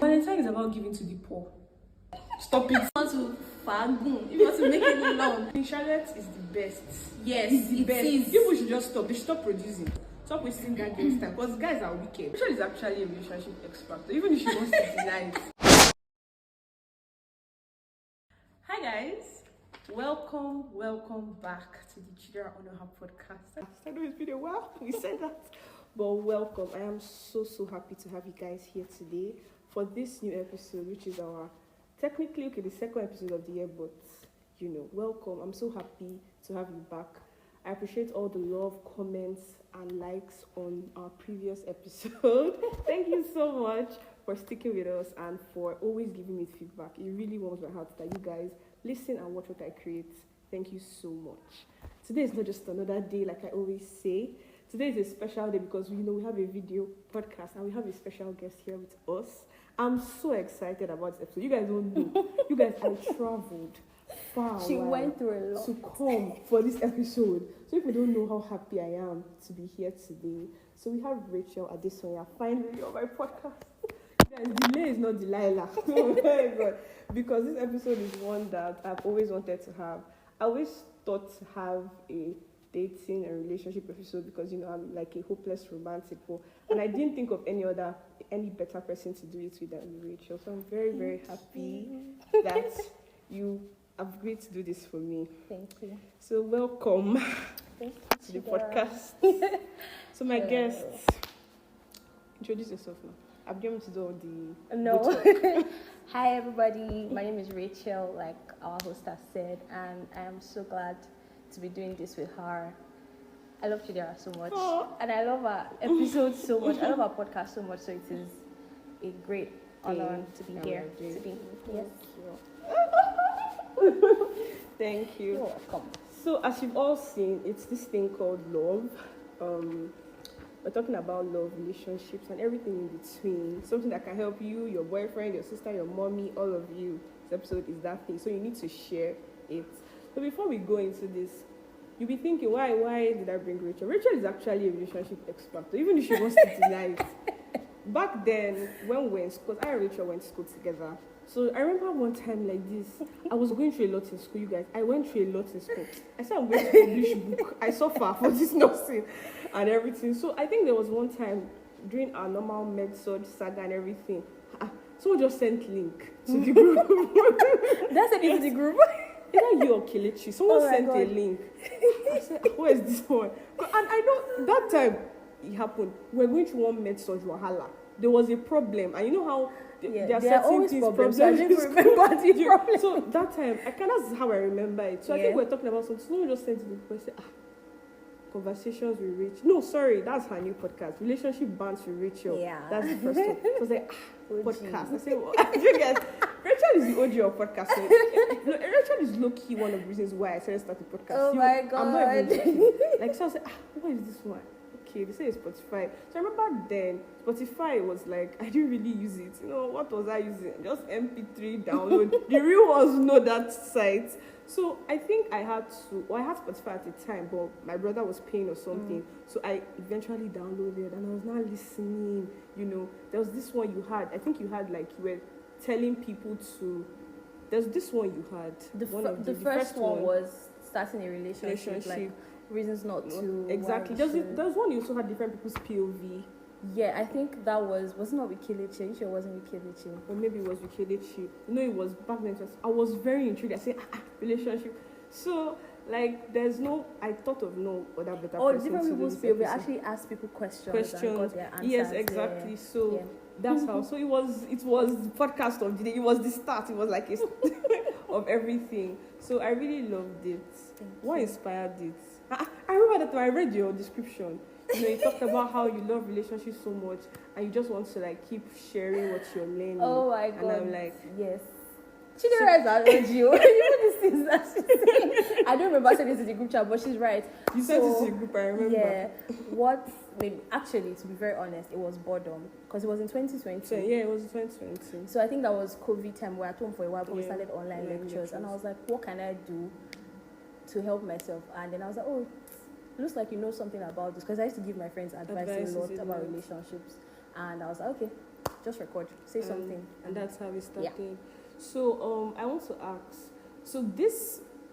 Valentine is about giving to the poor. Stop it. If you want to fagun, if you want to make it long. Charlotte is the best. Yes, It's the it best. is. People should just stop. They should stop producing. Stop wasting that girl's time. Because guys are wicked. Racheal is actually a relationship expert. Even if she wants to deny it. Hi guys. Welcome back to the Chidera on her podcast. I know it's been a while. We said that. But welcome. I am so happy to have you guys here today for this new episode, which is our technically the second episode of the year, but welcome. I'm so happy to have you back. I appreciate all the love, comments, and likes on our previous episode. Thank you so much for sticking with us and for always giving me feedback. It really warms my heart that you guys listen and watch what I create. Thank you so much. Today is not just another day, like I always say. Today is a special day because we have a video podcast and we have a special guest here with us. I'm so excited about this episode. You guys don't know. You guys, I traveled far. She went through a lot to come for this episode. So if you don't know how happy I am to be here today, so we have Racheal Adesoya finally on my podcast. Guys, delay is not Delilah. Oh my God. Because this episode is one that I've always wanted to have. I always thought to have a dating and relationship episode because I'm like a hopeless romantic, and I didn't think of any better person to do it with than Racheal. So I'm very happy that you have agreed to do this for me. Thank you. So welcome to the podcast. So my guests, introduce yourself now. I'm going to do all the No. Hi everybody, my name is Racheal, like our host has said, and I am so glad to be doing this with her. I love Chidera so much. Aww. And I love our episodes so much. I love our podcast so much, so it is a great honor to be here. Yes. Thank you. You're welcome. So as you've all seen, it's this thing called love. We're talking about love, relationships, and everything in between. Something that can help you, your boyfriend, your sister, your mommy, all of you. This episode is that thing. So you need to share it. So before we go into this, you'll be thinking, why did I bring Racheal? Racheal is actually a relationship expert, even if she wants to deny it. Back then, when we were in school, I and Racheal went to school together. So I remember one time like this, I was going through a lot in school, you guys. I went through a lot in school. I said I'm going to publish book. I suffer for this nursing and everything. So I think there was one time during our normal med-surg saga and everything, someone just sent link to the group. That's it in the group. Either you or Kelechi, someone sent a link. I said, where is this one? And I know that time it happened. We were going through one med-surg wahala. There was a problem, and you know how there are certain things problems. So I didn't remember the problem. So that time, that's how I remember it. So I think we're talking about something. Someone just sent me and said, conversations with Racheal. No, sorry, that's her new podcast. Relationship bands with Racheal. Yeah. That's the first one. So I was like, podcast. I said, you guys, Racheal is the OG of podcast. So, Racheal is low-key one of the reasons why I started starting podcast. Oh my God. I'm not even joking. Like, so I was like, what is this one? Okay, they say it's Spotify. So I remember then, Spotify was like, I didn't really use it. What was I using? Just MP3 download. The real ones know that site. So I think I had Spotify at the time, but my brother was paying or something. So I eventually downloaded and I was now listening. There was this one you had. I think you had like, you were telling people to, there's this one you had. The first one was starting a relationship. Like, reasons not to. Exactly. There's one you also had different people's POV. Yeah, I think that wasn't it not with Kelechi? I'm sure it wasn't with Kelechi. Or maybe it was with Kelechi. It was back then. I was very intrigued. I said, relationship. So, like, I thought of no other better person. Oh, different people's POV. Actually asked people questions. And got their answers. Yes, exactly. So, that's how. So, it was the podcast of the day. It was the start. It was like of everything. So, I really loved it. What inspired it? I remember that when I read your description, you talked about how you love relationships so much and you just want to like keep sharing what you're learning. Oh my God. And I'm like, yes. Chidera is our OG. You know these things that she's saying. I don't remember saying this in the group chat, but she's right. You said this in the group, I remember. Yeah. Actually, to be very honest, it was boredom because it was in 2020. So, yeah, it was 2020. So I think that was COVID time. We were at home for a while, but we started online lectures. And I was like, what can I do to help myself? And then I was like, oh, it looks like you know something about this, because I used to give my friends advice a lot about relationships, and I was like, okay, just record, say something. And that's how we started. Yeah. So I want to ask, so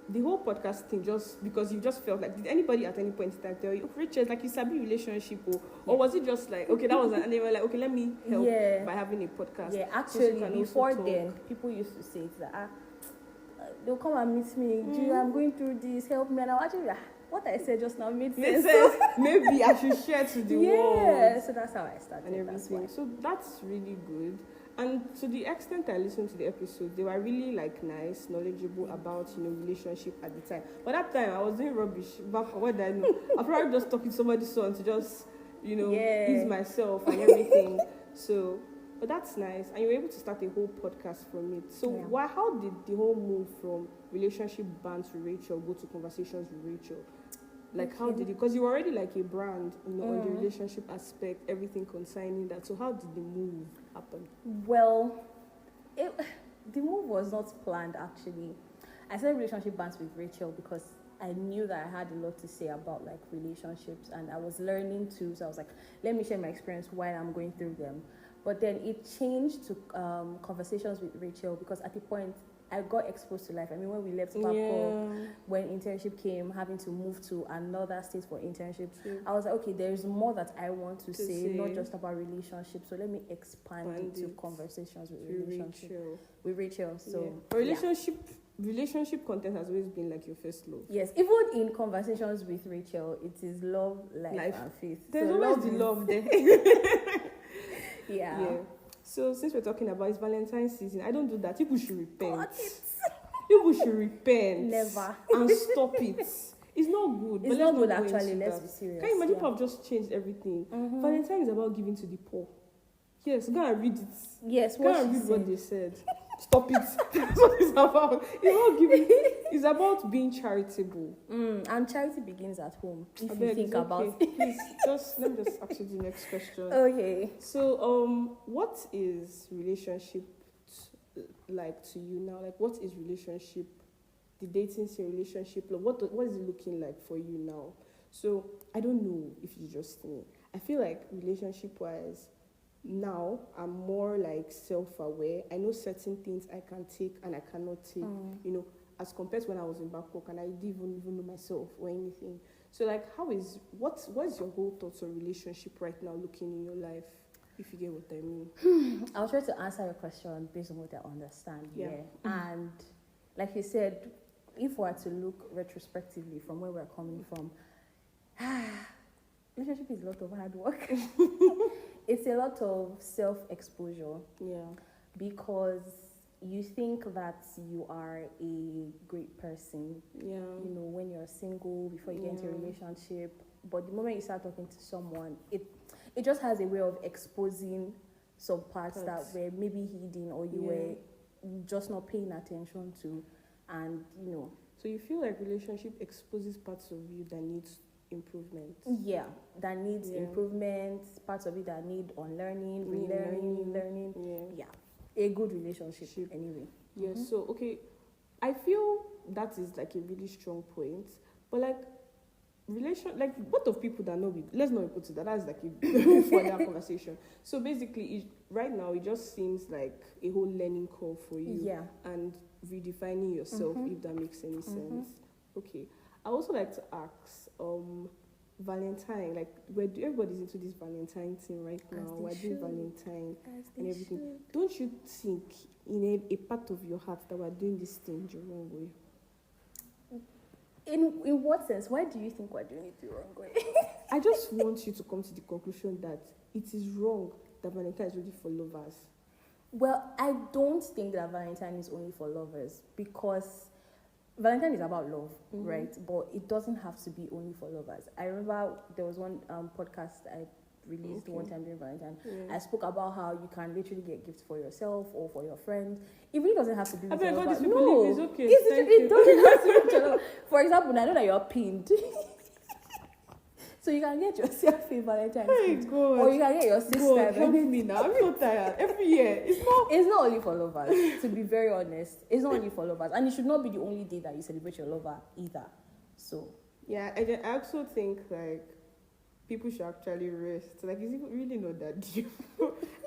the whole podcast thing, just because you just felt like, did anybody at any point in time tell you, oh, Racheal, like you sabi relationship, or was it just like, okay, that was and they were like, okay, let me help by having a podcast? Yeah, actually, before then, people used to say that they'll come and meet me, I'm going through this, help me, and I'll actually what I said just now made sense. Maybe I should share to the world. Yeah, so that's how I started. And everything. So that's really good. And to the extent I listened to the episode, they were really like nice, knowledgeable about relationship at the time. But that time I was doing rubbish. Back what did I know? I probably just talking to somebody's son to just ease myself and everything. So, but that's nice, and you were able to start a whole podcast from it. So how did the whole move from relationship bands with Racheal go to conversations with Racheal? Like, how did it? Because you were already like a brand, on the relationship aspect, everything concerning that. So how did the move happen? Well, the move was not planned, actually. I started relationship bands with Racheal because I knew that I had a lot to say about like relationships, and I was learning too. So I was like, let me share my experience while I'm going through them. But then it changed to conversations with Racheal, because at the point I got exposed to life. I mean, when we left Bangkok, when internship came, having to move to another state for internship, I was like, okay, there's more that I want to say, not just about relationships. So let me expand it to conversations with Racheal. So relationship content has always been like your first love. Yes, even in conversations with Racheal, it is love, life. And faith. There's always the love there. Yeah. So since we're talking about it's Valentine's season, I don't do that. People should repent. People should repent. Never. And stop it. It's not good. It's not good, actually. Let's be serious. Can you imagine people have just changed everything? Valentine is about giving to the poor. Yes, go and read it. Yes, go and read what they said. Stop it. That's what it's about. It's about giving. It's about being charitable. And charity begins at home. If you think about it. Please, let me just ask you the next question. Okay. So, what is relationship like to you now? Like, what is relationship? The dating scene, relationship. Like, what is it looking like for you now? So, I don't know if it's just me. I feel like relationship-wise, now I'm more like self-aware. I know certain things I can take and I cannot take, as compared to when I was in Bangkok and I didn't even know myself or anything. So like, what's your whole thoughts on relationship right now looking in your life, if you get what I mean? I'll try to answer your question based on what I understand. And like you said, if we were to look retrospectively from where we're coming from, relationship is a lot of hard work. It's a lot of self-exposure. Yeah. Because you think that you are a great person. Yeah. When you're single, before you get into a relationship. But the moment you start talking to someone, it just has a way of exposing some parts that were maybe hidden or you were just not paying attention to. And, So you feel like relationship exposes parts of you that needs improvement. Yeah, that needs improvement, parts of it that need unlearning, relearning, learning. Yeah. A good relationship anyway. Yeah, so okay, I feel that is like a really strong point. But like what of people that know let's not put it that's like a further conversation. So basically right now it just seems like a whole learning curve for you. Yeah. And redefining yourself, if that makes any sense. Okay. I also like to ask, Valentine, like everybody's into this Valentine thing right now. We're doing Valentine and everything. Don't you think in a part of your heart that we're doing this thing the wrong way? In what sense? Why do you think we're doing it the wrong way? I just want you to come to the conclusion that it is wrong that Valentine is only for lovers. Well, I don't think that Valentine is only for lovers, because Valentine is about love, right? But it doesn't have to be only for lovers. I remember there was one podcast I released one time during Valentine. I spoke about how you can literally get gifts for yourself or for your friends. It really doesn't have to be with your lover. No, it's okay. It doesn't have to be with your lover. For example, I know that you're pinned. So you can get yourself a Valentine's gift. Or you can get your sister. God, help me now. I'm so tired. Every year. It's not only for lovers, to be very honest. It's not only for lovers. And it should not be the only day that you celebrate your lover either. So yeah, I also think like people should actually rest. Like, is it really not that deep?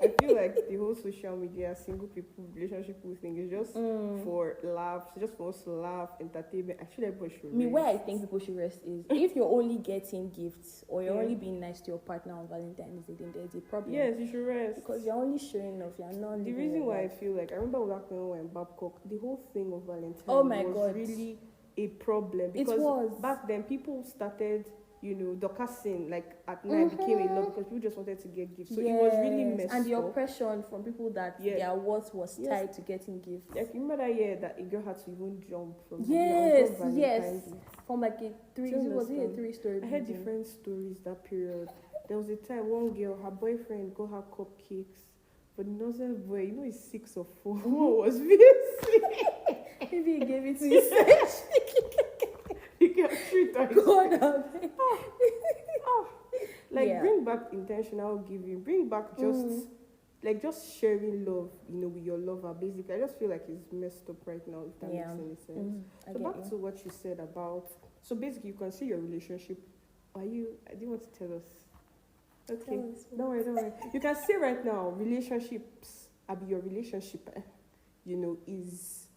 I feel like the whole social media, single people, relationship thing is just for laughs, just for us to laugh, entertainment. Actually, everybody should rest. Where I think people should rest is if you're only getting gifts or you're only being nice to your partner on Valentine's Day, then there's a problem. Yes, you should rest. Because you're only showing off, you're not. The reason why I feel like, I remember back when we were in Babcock, the whole thing of Valentine's was really a problem. Because back then, people started, Dorcasing, like, at night became a lot because people just wanted to get gifts. So it was really messed up. And the oppression from people that their worth was tied to getting gifts. Like, you remember that year that a girl had to even jump from yes. From like a 3-story I heard different stories that period. There was a time one girl, her boyfriend got her cupcakes, but the nonsense boy, he's 6 or 4. One was VC. Maybe he gave it to his He got 3 times. Bring back intentional giving. Bring back just sharing love, with your lover. Basically, I just feel like it's messed up right now. If that makes any sense. So back to what you said about. So basically, you can see your relationship. I didn't want to tell us. Okay. Don't worry. You can see right now, your relationship, is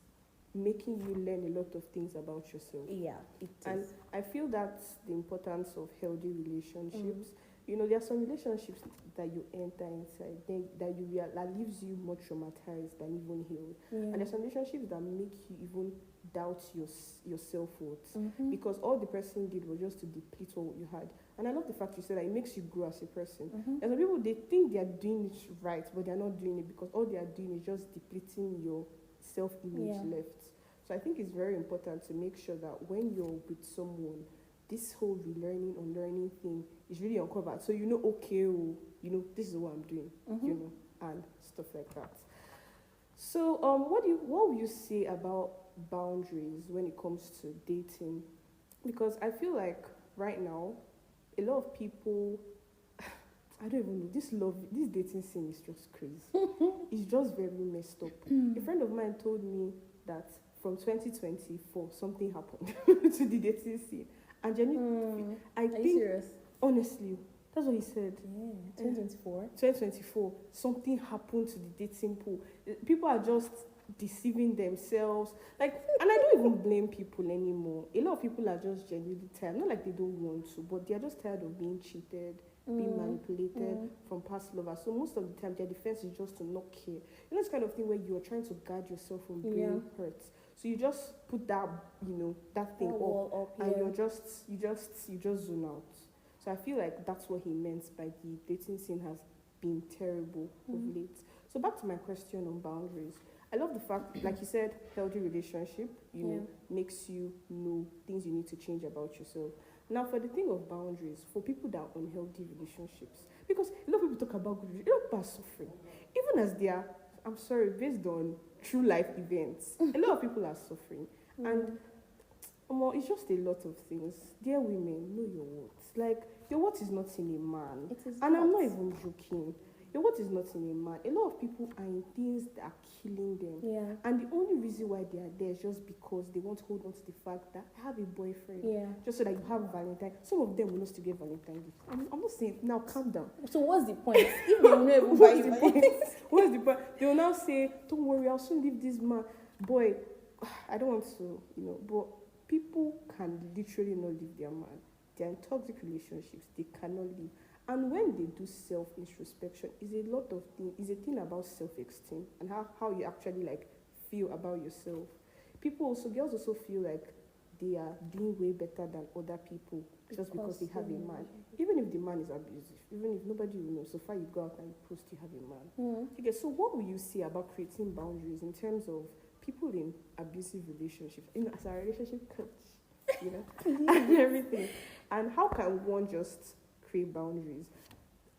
making you learn a lot of things about yourself. Yeah, it is. And I feel that's the importance of healthy relationships. There are some relationships that you enter inside that leaves you more traumatized than even healed. And there's some relationships that make you even doubt your self-worth because all the person did was just to deplete what you had. And I love the fact you said that it makes you grow as a person. And some people, they think they are doing it right, but they're not doing it because all they are doing is just depleting your self-image left. So I think it's very important to make sure that when you're with someone, this whole relearning, unlearning thing is really uncovered. So this is what I'm doing, and stuff like that. So what will you say about boundaries when it comes to dating? Because I feel like right now, a lot of people, I don't even know, this dating scene is just crazy. It's just very messed up. A friend of mine told me that from 2024, something happened to the dating scene. And genuinely, Are you serious? Honestly, that's what he said. Yeah, 2024. 2024, something happened to the dating pool. People are just deceiving themselves. And I don't even blame people anymore. A lot of people are just genuinely tired. Not like they don't want to, but they are just tired of being cheated, being manipulated from past lovers. So most of the time, their defense is just to not care. It's kind of thing where you're trying to guard yourself from being hurt. So you just put that, that thing up, and you just zone out. So I feel like that's what he meant by the dating scene has been terrible of late. So back to my question on boundaries. I love the fact, like you said, healthy relationship, makes you know things you need to change about yourself. Now, for the thing of boundaries, for people that are unhealthy relationships, because a lot of people talk about good relationships, a lot of people are suffering, even as they are, I'm sorry, based on true life events, a lot of people are suffering. And it's just a lot of things. Dear women, know your worth. Your worth is not in a man. And I'm not even joking. Your worth is not in a man. A lot of people are in things that are killing them. Yeah. And the only reason why they are there is just because they want to hold on to the fact that I have a boyfriend. Yeah. Just so that you have Valentine. Some of them will not still get Valentine gifts. I'm not saying, now calm down. So what's the point? If they will not even buy you. What's the point? They will now say, don't worry, I'll soon leave this man. Boy, I don't want to, but people can literally not leave their man. They're in toxic relationships. They cannot leave. And when they do self-introspection, is a thing about self-esteem and how you actually feel about yourself. Girls also feel like they are doing way better than other people just because they have a man. Even if the man is abusive, even if nobody will know, so far you go out and you post you have a man. Okay, so what will you say about creating boundaries in terms of people in abusive relationships? As a relationship coach, and everything. And how can one just create boundaries?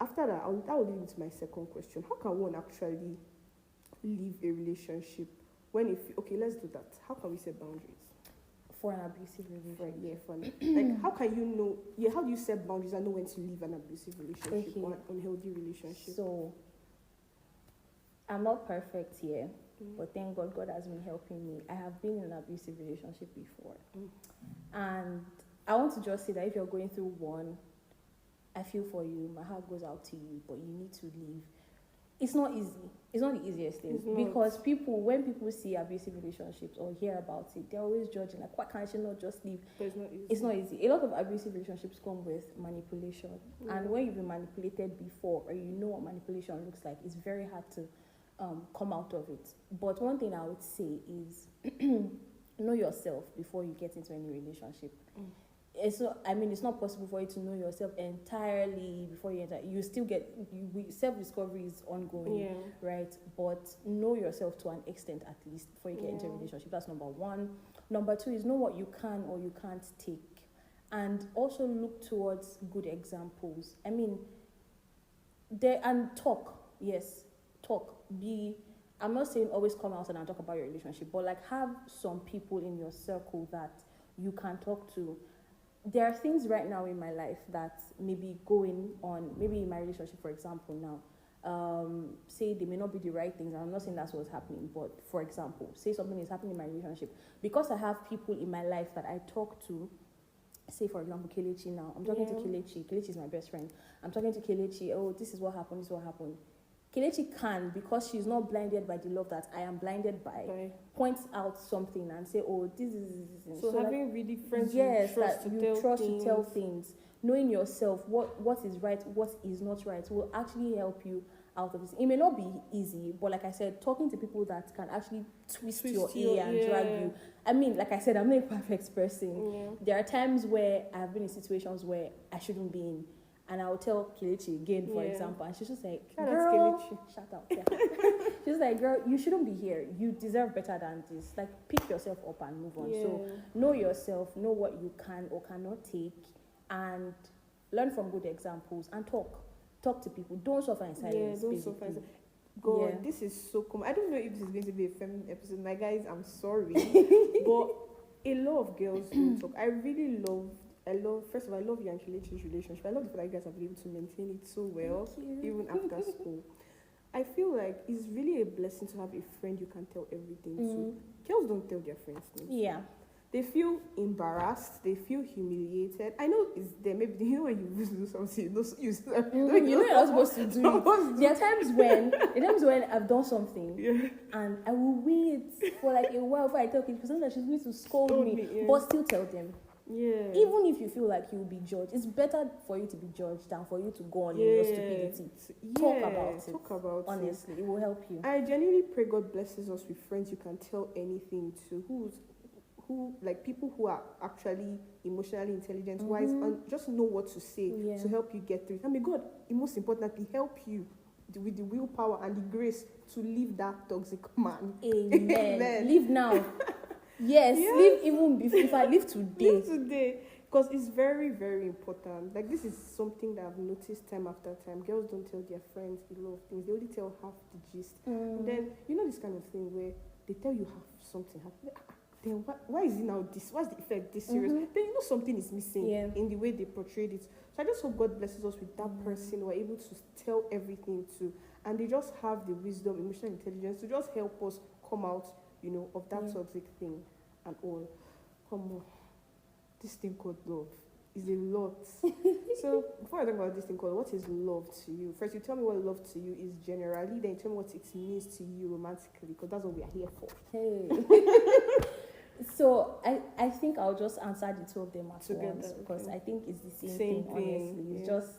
After that, that will lead into my second question. How can one actually leave a relationship okay, let's do that. How can we set boundaries? For an abusive relationship. How can you know, how do you set boundaries and know when to leave an abusive relationship or an unhealthy relationship? So, I'm not perfect here, but thank God, God has been helping me. I have been in an abusive relationship before. And I want to just say that if you're going through one, I feel for you, my heart goes out to you, but you need to leave. It's not easy. It's not the easiest thing because when people see abusive relationships or hear about it, they're always judging like, why can't she not just leave? But it's not easy. It's not easy. A lot of abusive relationships come with manipulation, and when you've been manipulated before, or you know what manipulation looks like, it's very hard to come out of it. But one thing I would say is know yourself before you get into any relationship. So it's not possible for you to know yourself entirely before you enter. You still get self-discovery is ongoing, right? But know yourself to an extent at least before you get into a relationship. That's number one. Number two is know what you can or you can't take, and also look towards good examples. Talk. Yes, talk. I'm not saying always come out and talk about your relationship, but like have some people in your circle that you can talk to. There are things right now in my life that may be going on, maybe in my relationship, for example, now. Say they may not be the right things. I'm not saying that's what's happening, but for example, say something is happening in my relationship. Because I have people in my life that I talk to, say for example, Kelechi now. I'm talking to Kelechi. Kelechi is my best friend. I'm talking to Kelechi. Oh, this is what happened. This is what happened. Kelechi can, because she's not blinded by the love that I am blinded by, point out something and say, oh, this is. So having really friends you trust to tell things. Knowing yourself, what is right, what is not right, will actually help you out of this. It may not be easy, but like I said, talking to people that can actually twist your ear and drag you. Like I said, I'm not a perfect person. There are times where I've been in situations where I shouldn't be in. And I'll tell Kelechi again, for example, and she's just like, girl, shut up. She's like, girl, you shouldn't be here. You deserve better than this. Like, pick yourself up and move on. So, know yourself, know what you can or cannot take, and learn from good examples, and talk. Talk to people. Don't suffer in silence. Don't suffer in silence. God, this is so common. I don't know if this is going to be a feminine episode. My guys, I'm sorry. But a lot of girls don't talk. First of all, I love your and Kelechi's relationship. I love the fact that you guys have been able to maintain it so well, even after school. I feel like it's really a blessing to have a friend you can tell everything to. Girls don't tell their friends things. Yeah. They feel embarrassed. They feel humiliated. I know it's there. Maybe when you do something, you're not supposed to do it. There are times when I've done something and I will wait for like a while before I tell people, because she's going to scold me, but still tell them. Yeah. Even if you feel like you'll be judged, it's better for you to be judged than for you to go on in your stupidity. Talk about it. Honestly, it will help you. I genuinely pray God blesses us with friends you can tell anything to, who like people who are actually emotionally intelligent, wise, and just know what to say to help you get through it. And may God, most importantly, help you with the willpower and the grace to leave that toxic man. Amen. Leave now. Yes, leave even if I leave today. Leave today. Because it's very, very important. Like, this is something that I've noticed time after time. Girls don't tell their friends a lot of things. They only tell half the gist. And then, this kind of thing where they tell you half something happened. Then why is it now this? Why is the effect this serious? Then something is missing in the way they portrayed it. So I just hope God blesses us with that person who are able to tell everything to. And they just have the wisdom, emotional intelligence to just help us come out of that toxic thing and all. Come on. This thing called love is a lot. So before I talk about this thing called, what is love to you? First, you tell me what love to you is generally, then you tell me what it means to you romantically, because that's what we are here for. Hey. So I think I'll just answer the two of them at once, because I think it's the same thing, honestly. It's just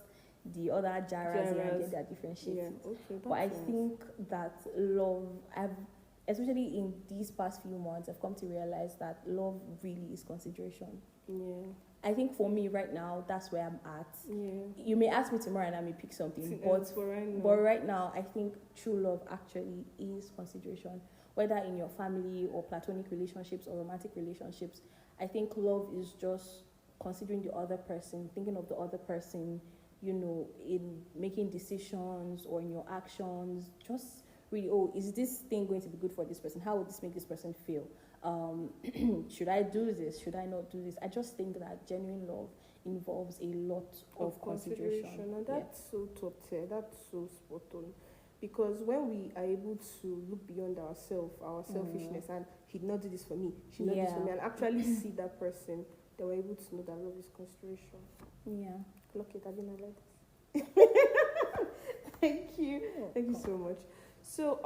the other jaras and their different shapes. But I think that love, especially in these past few months, I've come to realize that love really is consideration. Yeah. I think for me right now, that's where I'm at. Yeah. You may ask me tomorrow and I may pick something, but right now, I think true love actually is consideration. Whether in your family or platonic relationships or romantic relationships, I think love is just considering the other person, thinking of the other person, in making decisions or in your actions, just really, is this thing going to be good for this person? How will this make this person feel? Should I do this? Should I not do this? I just think that genuine love involves a lot of consideration. And that's so top tier. That's so spot on. Because when we are able to look beyond ourselves, our selfishness, and he did not do this for me, she did not do this for me, and actually see that person, then we're able to know that love is consideration. Yeah. Lock it. I've been like this. Thank you. Thank you so much. So,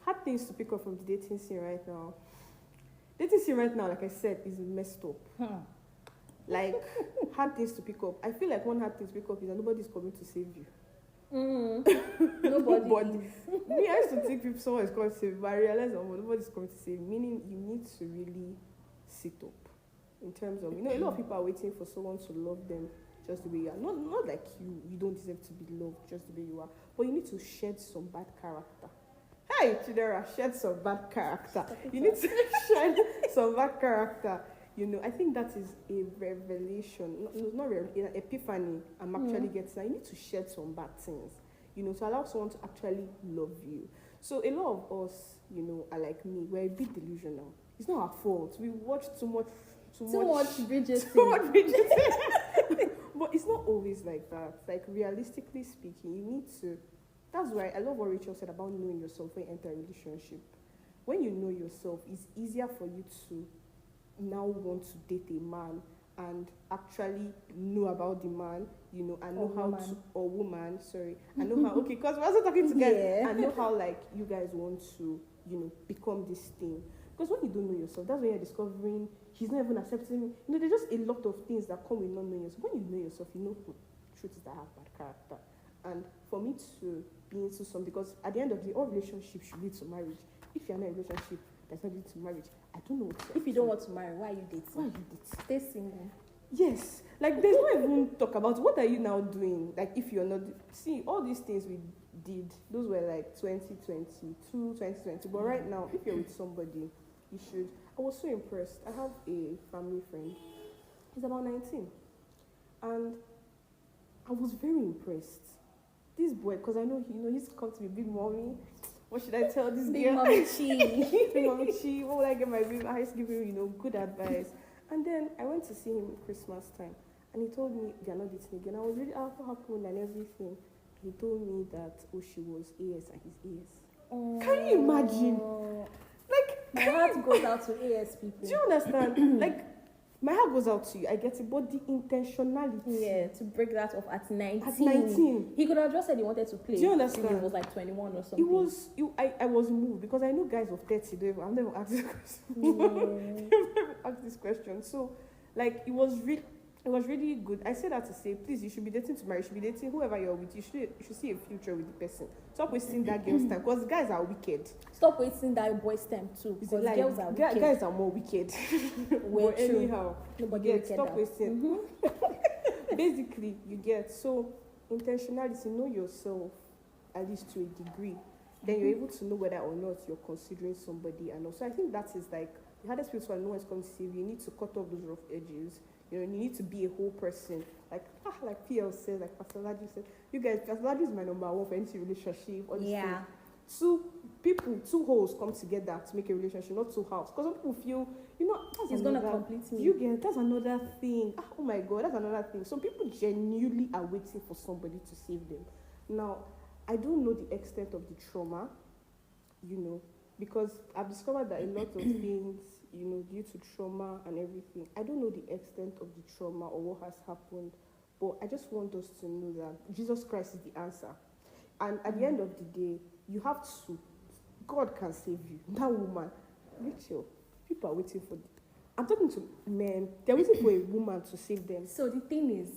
hard things to pick up from the dating scene right now. Dating scene right now, like I said, is messed up. Like, hard things to pick up. I feel like one hard thing to pick up is that nobody's coming to save you. Nobody is. Me, I used to think if someone is coming to save you, but I realized that nobody's coming to save you. Meaning, you need to really sit up. In terms of, a lot of people are waiting for someone to love them just the way you are. Not like you don't deserve to be loved just the way you are. But you need to shed some bad character. Hey, Chidera, shed some bad character. You need to shed some bad character. I think that is a revelation, not an epiphany. I'm actually getting that. You need to shed some bad things, to allow someone to actually love you. So a lot of us, are like me. We're a bit delusional. It's not our fault. We watch too much Bridgerton. But it's not always like that. Like, realistically speaking, you need to. That's why I love what Racheal said about knowing yourself when you enter a relationship. When you know yourself, it's easier for you to now want to date a man and actually know about the man, and know how to, or woman, sorry, and know how, okay, because we're also talking together, and know how, like, you guys want to, become this thing. Because when you don't know yourself, that's when you're discovering he's not even accepting. There's just a lot of things that come with not knowing yourself. When you know yourself, you know who truth is that have bad character. And for me to be into something, because at the end of the day, all relationships should lead to marriage. If you're not in a relationship that's not lead to marriage, I don't know what to If you don't want to marry, why are you dating? Stay single. Yes. Like, there's not even talk about what are you now doing. Like, if you're not... See, all these things we did, those were like 2022, 2020. But right now, if you're with somebody, you should... I was so impressed. I have a family friend. He's about 19. And I was very impressed. This boy, because I know he's come to be big mommy. What should I tell this big girl? Mommy Chi. Big Mommy Chi. What would I get my baby? I used to give him, good advice. And then I went to see him Christmas time. And he told me they're not dating again. I was really what happened and everything. He told me that, she was AS and he's AS. Oh. Can you imagine? Like, my heart goes out to AS people. Do you understand? Like, my heart goes out to you. I get it. But the intentionality. Yeah, to break that off at 19. At 19. He could have just said he wanted to play. Do you understand? He was like 21 or something. I was moved because I know guys of 30, I've never asked this question. I've never asked this question. So, like, it was really good. I said that to say, please, you should be dating to marry. You should be dating whoever you're with. You should see a future with the person. Stop wasting that girl's time because guys are wicked. Stop wasting that boy's time too. Because like, girls are wicked. Guys are more wicked. Well, true. Anyhow, stop wasting. Basically, you get so intentionality. Know yourself at least to a degree. Then you're able to know whether or not you're considering somebody. And also, I think that is like the hardest place when no one's coming to save you. You need to cut off those rough edges. You need to be a whole person. Like PL says, like Pastor Ladi said, you guys, Pastor Ladi is my number one for any relationship. Yeah. Two holes come together to make a relationship, not two halves. Because some people feel, it's going to complete me. You get, that's another thing. Oh my God, that's another thing. Some people genuinely are waiting for somebody to save them. Now, I don't know the extent of the trauma, because I've discovered that a lot of things, due to trauma and everything, I don't know the extent of the trauma or what has happened, but I just want us to know that Jesus Christ is the answer. And at the end of the day, you have to, God can save you. That woman, Racheal, people are waiting for, I'm talking to men, they're waiting for a woman to save them. So the thing is,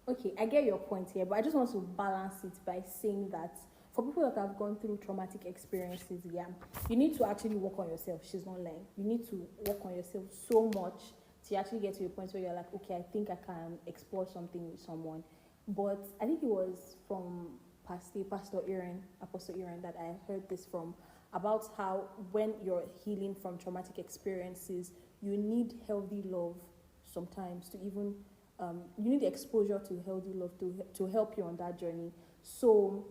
okay, I get your point here, but I just want to balance it by saying that for people that have gone through traumatic experiences, you need to actually work on yourself. She's not lying. You need to work on yourself so much to actually get to a point where you're like, okay, I think I can explore something with someone. But I think it was from Apostle Aaron, that I heard this from, about how when you're healing from traumatic experiences, you need healthy love sometimes to even, you need exposure to healthy love to help you on that journey. So,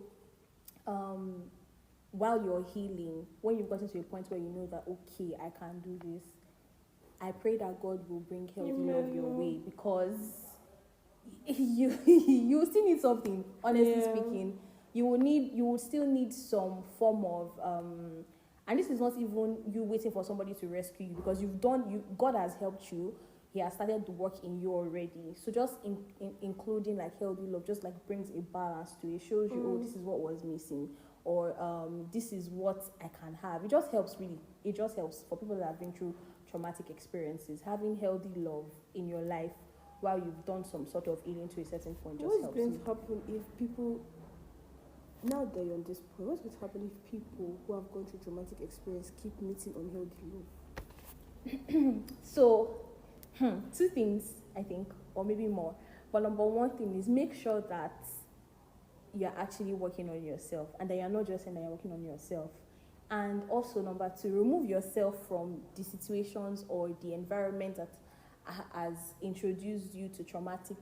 while you're healing, when you've gotten to a point where you know that, okay, I can do this, I pray that God will bring healthy love your way, because you still need something, honestly speaking. You will still need some form of, and this is not even you waiting for somebody to rescue you, because God has helped you. he has started to work in you already. So just including like healthy love just like brings a balance to it. It shows you, oh, this is what was missing, or this is what I can have. It just helps really. It just helps for people that have been through traumatic experiences. Having healthy love in your life while you've done some sort of healing to a certain point just helps. What's going to happen if people, now that you're on this point, what's going to happen if people who have gone through traumatic experience keep meeting unhealthy love? So, two things, I think, or maybe more. But number one thing is make sure that you're actually working on yourself, and that you're not just saying that you're working on yourself. And also, number two, remove yourself from the situations or the environment that has introduced you to traumatic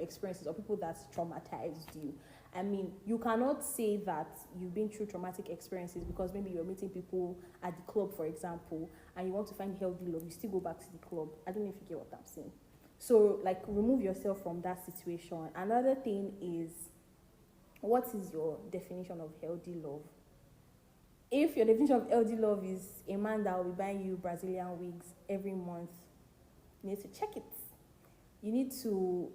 experiences, or people that traumatized you. I mean, you cannot say that you've been through traumatic experiences because maybe you're meeting people at the club, for example, and you want to find healthy love. You still go back to the club. I don't know if you get what I'm saying. So, like, remove yourself from that situation. Another thing is, what is your definition of healthy love? If your definition of healthy love is a man that will be buying you Brazilian wigs every month, you need to check it. You need to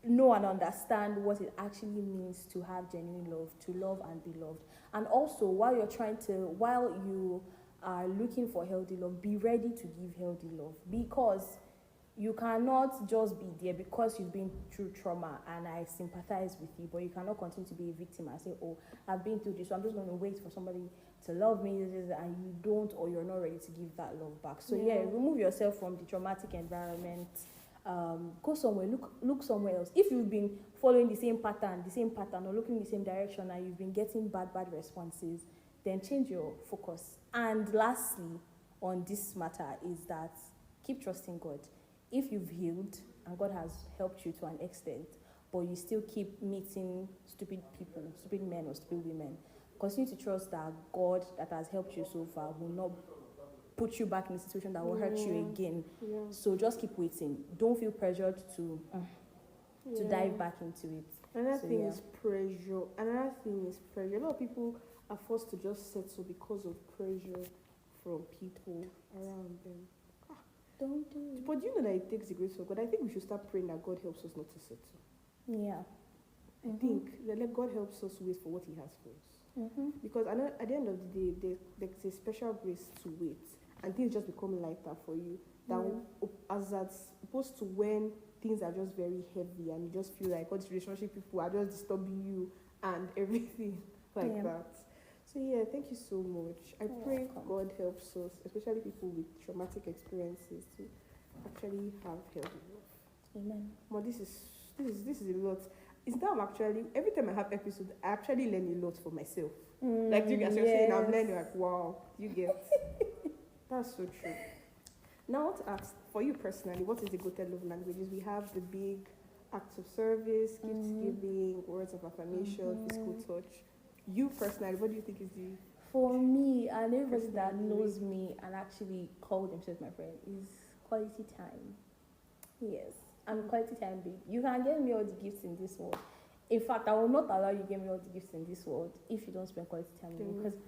know and understand what it actually means to have genuine love, to love and be loved. And also, while you are looking for healthy love, be ready to give healthy love, because you cannot just be there because you've been through trauma, and I sympathize with you, but you cannot continue to be a victim and say, oh, I've been through this, so I'm just going to wait for somebody to love me, and you don't, or you're not ready to give that love back. So remove yourself from the traumatic environment. Go somewhere, look somewhere else. If you've been following the same pattern, or looking in the same direction, and you've been getting bad responses, then change your focus. And lastly, on this matter is that keep trusting God. If you've healed and God has helped you to an extent, but you still keep meeting stupid people, stupid men or stupid women, continue to trust that God that has helped you so far will not put you back in a situation that will hurt you again. Yeah. So just keep waiting. Don't feel pressured to dive back into it. Another thing is pressure. A lot of people are forced to just settle because of pressure from people around them. Don't do it. But do you know that it takes the grace of God? I think we should start praying that God helps us not to settle. Yeah. I think that God helps us wait for what He has for us. Because at the end of the day, there's a special grace to wait, and things just become lighter for you. As opposed to when things are just very heavy and you just feel like all these relationship people are just disturbing you and everything like that. So thank you so much. I pray God helps us, especially people with traumatic experiences, to actually have healthy love. Amen. But this is a lot. It's now actually, every time I have episodes, I actually learn a lot for myself. Like you guys are saying, I'm learning like, wow, you get. That's so true. Now I want to ask, for you personally, what is the go-to love languages? We have the big acts of service, gift giving, words of affirmation, physical touch. You personally, what do you think is the... For me, and everybody that knows me and actually call themselves my friend, is quality time. Yes, I'm quality time babe. You can get me all the gifts in this world. In fact, I will not allow you to get me all the gifts in this world if you don't spend quality time with me. Because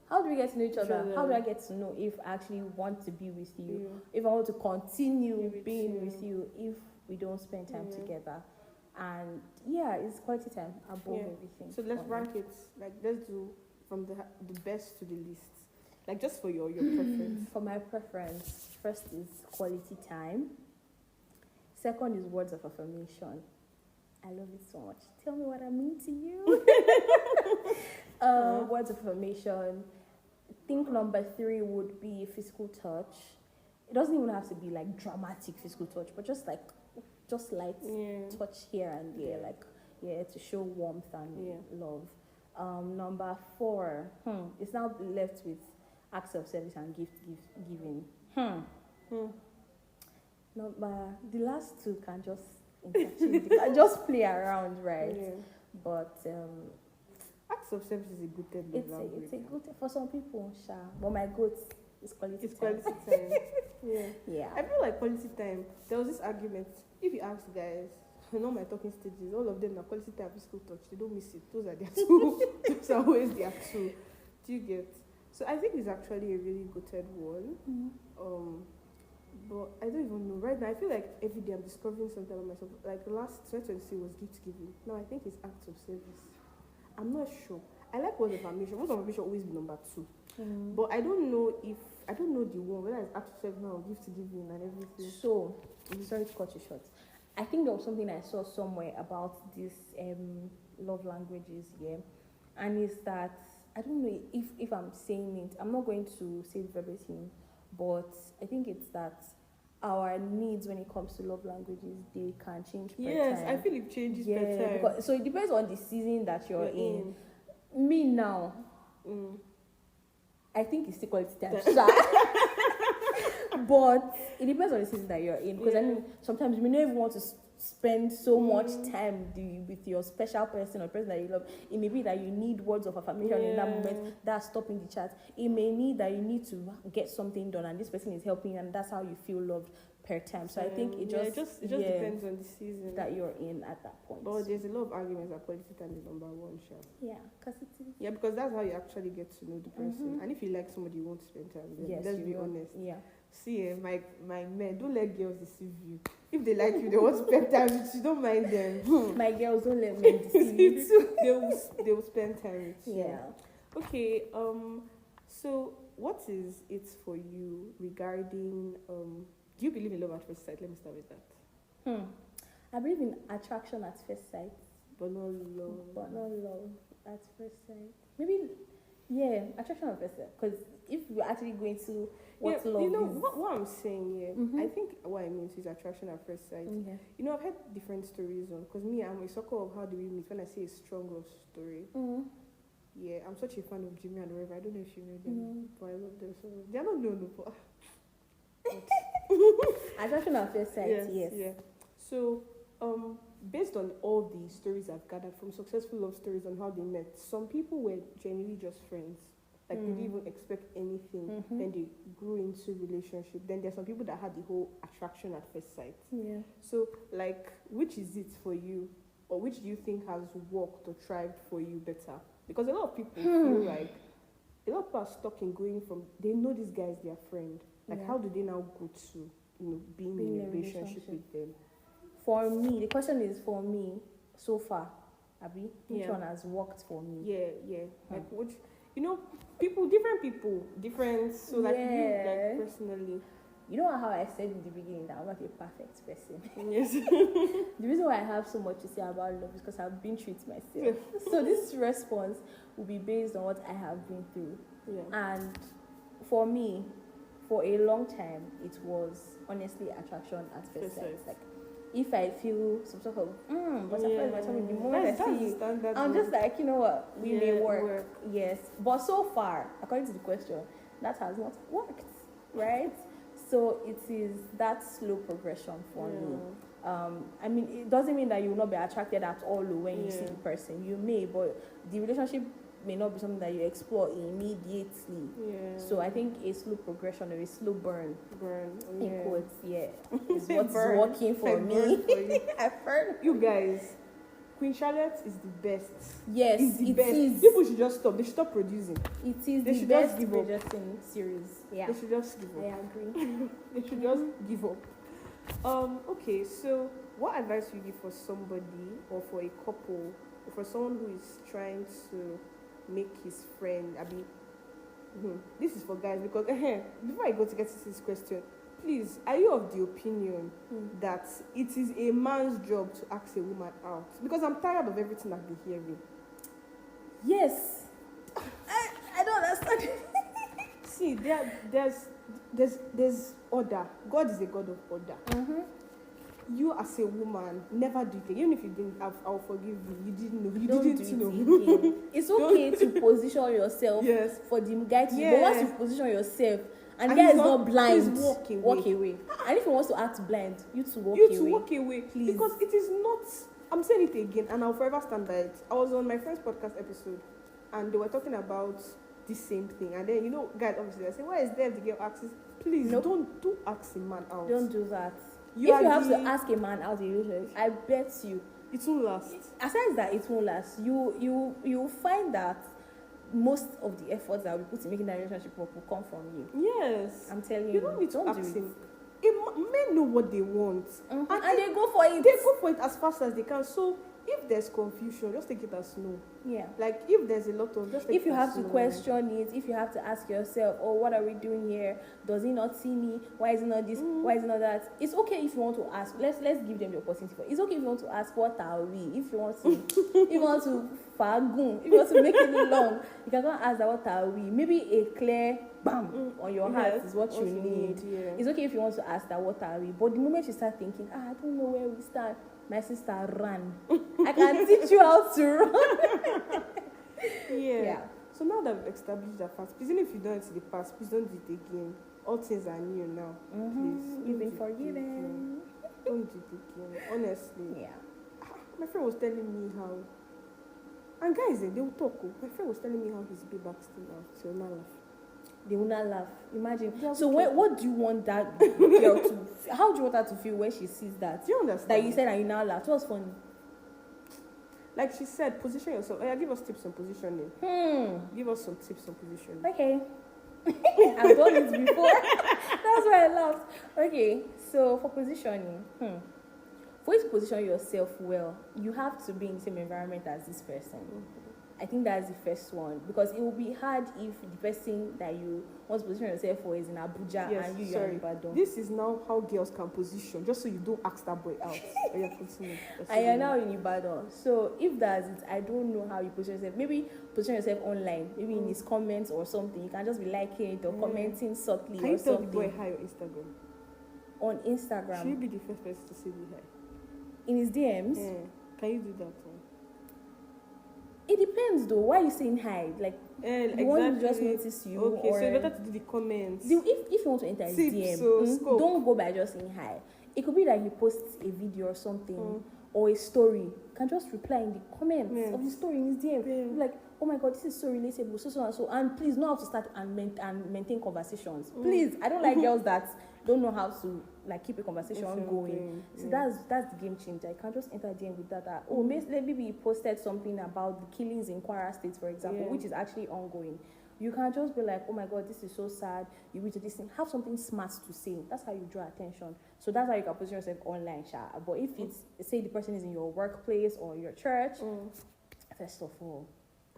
how do we get to know each other? How do I get to know if I actually want to be with you? If I want to continue being with you if we don't spend time together? And it's quality time above everything. So let's rank it. Like, let's do from the best to the least. Like, just for your preference. For my preference, first is quality time. Second is words of affirmation. I love it so much. Tell me what I mean to you. Words of affirmation. I think number 3 would be physical touch. It doesn't even have to be like dramatic physical touch, but just light touch here and there, to show warmth and love. Number 4, it's now left with acts of service and gift giving. The last 2 can just just play around, right? But acts of service is a good thing. It's a good thing for some people, but my goat is quality time. Quality time. I feel like quality time. There was this argument. If you ask guys, all my talking stages, all of them are quality time, physical touch. They don't miss it. Those are their 2. Those are always their 2. Do you get? So I think it's actually a really good one. But I don't even know. Right now, I feel like every day I'm discovering something about myself. Like the last 2023 was gift giving. Now I think it's acts of service. I'm not sure. I like words of affirmation. Words of affirmation always be number 2. But I don't know the one, whether it's acts of service now, gift giving and everything. So, sorry to cut you short. I think there was something I saw somewhere about this love languages, yeah. And it's that, I don't know if I'm saying it, I'm not going to say it verbatim, but I think it's that our needs when it comes to love languages, they can change per Yes, time. I feel it changes per time. So it depends on the season that you're in. Me now, I think it's still quality time. But it depends on the season that you're in. Because I mean, sometimes you may not even want to spend so much time with your special person or person that you love. It may be that you need words of affirmation in that moment. That's stopping the chat. It may need that you need to get something done and this person is helping, and that's how you feel loved per time. So I think it just depends on the season that you're in at that point. But there's a lot of arguments that quality time is number 1, sure. Yeah, because it is. Yeah, because that's how you actually get to know the person. And if you like somebody, you won't spend time with them. Yes, Let's be honest. Yeah. See, my men, don't let girls deceive you. If they like you, they want to spend time with you. Don't mind them. My girls, don't let men deceive you too. they will spend time with you. Yeah. Okay. So what is it for you regarding do you believe in love at first sight? Let me start with that. I believe in attraction at first sight. But not love. But not love at first sight. Maybe, yeah, attraction at first sight. Because if we're actually going to what love you know, is. what I'm saying here, I think what I mean is attraction at first sight. Okay. You know, I've heard different stories on, because me, I'm a sucker of how do we meet. When I say a strong love story, yeah, I'm such a fan of Jimmy and River. I don't know if you know them, but I love them so much. They're not known, but attraction at first sight, yes. Yeah. So, based on all the stories I've gathered from successful love stories on how they met, some people were genuinely just friends. Like, they didn't even expect anything. Then they grew into relationship. Then there's some people that had the whole attraction at first sight. Yeah. So, like, which is it for you? Or which do you think has worked or thrived for you better? Because a lot of people feel like, a lot of people are stuck in going from, they know this guy is their friend. Like, how do they now go to, being in a relationship with them? For me, the question is for me, so far, Abby, which one has worked for me? Yeah. Like, which, different, so like you, like, personally. You know how I said in the beginning that I'm not a perfect person. Yes. The reason why I have so much to say about love is because I've been through it myself. So this response will be based on what I have been through. Yeah. And for me, for a long time, it was honestly attraction at first sight. Like, if I feel some sort of butterfly in my tummy, the moment I see you, I'm just like, you know what, we may work. Yes. But so far, according to the question, that has not worked, right? So it is that slow progression for me. I mean, it doesn't mean that you will not be attracted at all when you see the person. You may, but the relationship may not be something that you explore immediately. So I think a slow progression or a slow burn in quotes, is what's working for me. I've heard you guys. Queen Charlotte is the best. Yes, it's the best. Is. People should just stop. They should stop producing. It is the best Bridgerton series. Yeah. They should just give up. I agree. They should just give up. Okay, so what advice would you give for somebody or for a couple or for someone who is trying to make his friend, this is for guys, because before I go to get to this question, please, are you of the opinion that it is a man's job to ask a woman out? Because I'm tired of everything I've been hearing. Yes. I don't understand. See, there's order. God is a God of order. You as a woman, never do it again. Even if you didn't, I'll forgive you. You didn't know. You didn't know. It's okay to position yourself for the guy to but once you position yourself, and the guy is not blind, walk away. And if he wants to act blind, you to walk away. Please. Because it is not, I'm saying it again, and I'll forever stand by it. I was on my friend's podcast episode, and they were talking about the same thing. And then, guys, obviously, I say, why is there the girl asks? Please, don't ask a man out. Don't do that. If you have to ask a man out in a relationship, I bet you it won't last. Aside that it won't last, you find that most of the efforts that we put in making that relationship work will come from you. Yes. I'm telling you. You don't need to ask him. Men know what they want. And they go for it. They go for it as fast as they can. So if there's confusion, just take it as no. Yeah. Like if there's a lot of, just take if it you as have to no. question it, if you have to ask yourself, oh, what are we doing here? Does he not see me? Why is it not this? Why is it not that? It's okay if you want to ask. Let's give them the opportunity for it. It's okay if you want to ask, what are we? If you want to if you want to fagun, if you want to make it long, you can go and ask that, what are we? Maybe a clear bam on your heart is what you need. Yeah. It's okay if you want to ask that, what are we? But the moment you start thinking, I don't know where we stand, my sister, run. I can teach you how to run. Yeah. So now that we've established that fact, please, even if you don't in the past, please don't do it again. All things are new now. Please. You've been forgiven. Don't do it again. Honestly. Yeah. My friend was telling me how. And guys, they will talk. My friend was telling me how his back still now. So now laugh. They will not laugh. Imagine. Yeah, So what do you want that girl to? How do you want her to feel when she sees that? Do you understand? That you said and you now laugh. It was funny. Like she said, position yourself. Yeah, give us tips on positioning. Give us some tips on positioning. Okay. I've done it before. That's why I laughed. Okay. So for positioning, for you to position yourself well, you have to be in the same environment as this person. I think that's the first one, because it will be hard if the person that you want to position yourself for is in Abuja and you're in Ibadan. This is now how girls can position, just so you don't ask that boy out. And you're now in Ibadan. So if that's it, I don't know how you position yourself. Maybe position yourself online, maybe in his comments or something. You can just be liking it or commenting subtly can or you tell something. the boy hi on Instagram? On Instagram. Should you be the first person to say the hi? In his DMs? Yeah. Can you do that one? It depends though. Why are you saying hi? Like, the one who just notice you. Okay, or so you better to do the comments. If you want to enter his Tips, DM, don't go by just saying hi. It could be that he posts a video or something or a story. You can just reply in the comments of the story in his DM. Like, oh my God, this is so relatable, so and so. And please know how to start and maintain conversations. Please, I don't like girls that don't know how to like keep a conversation going. So that's the game changer. You can't just enter DM with that. Maybe he posted something about the killings in Kwara State, for example, which is actually ongoing. You can't just be like, oh my God, this is so sad. You read this thing. Have something smart to say. That's how you draw attention. So that's how you can position yourself online, Sha. But if it's, say the person is in your workplace or your church, first of all,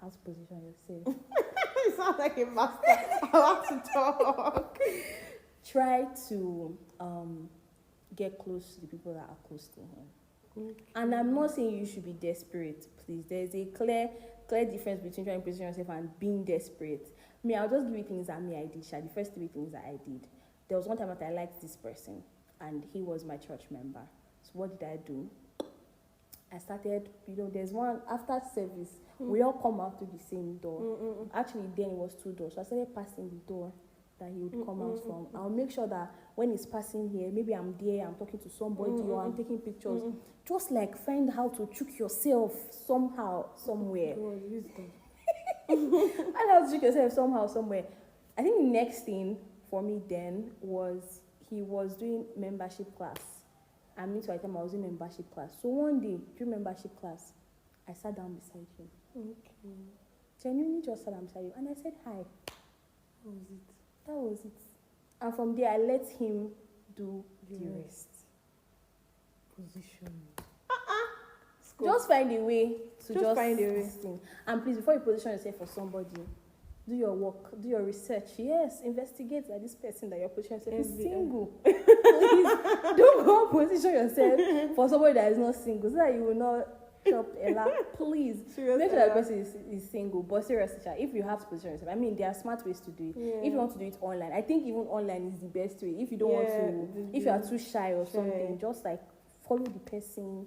how to position yourself. You sound like a master. I want to talk. Try to get close to the people that are close to him. Okay. And I'm not saying you should be desperate, please. There's a clear difference between trying to position yourself and being desperate. I'll just give you things that I did, Sha. The first 3 things that I did. There was one time that I liked this person, and he was my church member. So what did I do? I started, there's one, after service, we all come out to the same door. Actually, then it was 2 doors. So I started passing the door that he would come out from. I'll make sure that when he's passing here, maybe I'm there, I'm talking to somebody, or I'm taking pictures. Just like find how to trick yourself somehow, somewhere. And how to trick yourself somehow, somewhere. I think the next thing for me then was he was doing membership class. And me too, I was in membership class. So one day, during membership class, I sat down beside him. Okay. Genuinely just sat down beside him. And I said, hi. What was it? That was it. And from there, I let him do the rest. Position. Just find a way to just find a way. thing. And please, before you position yourself for somebody, do your work, do your research. Yes, investigate that this person that you're positioning yourself is single. Please, don't go position yourself for somebody that is not single, so that you will not chop a lot. Please, make sure that the person is single. But seriously, if you have to position yourself, there are smart ways to do it. If you want to do it online, I think even online is the best way. If you don't want to, if you are too shy or something, just like follow the person,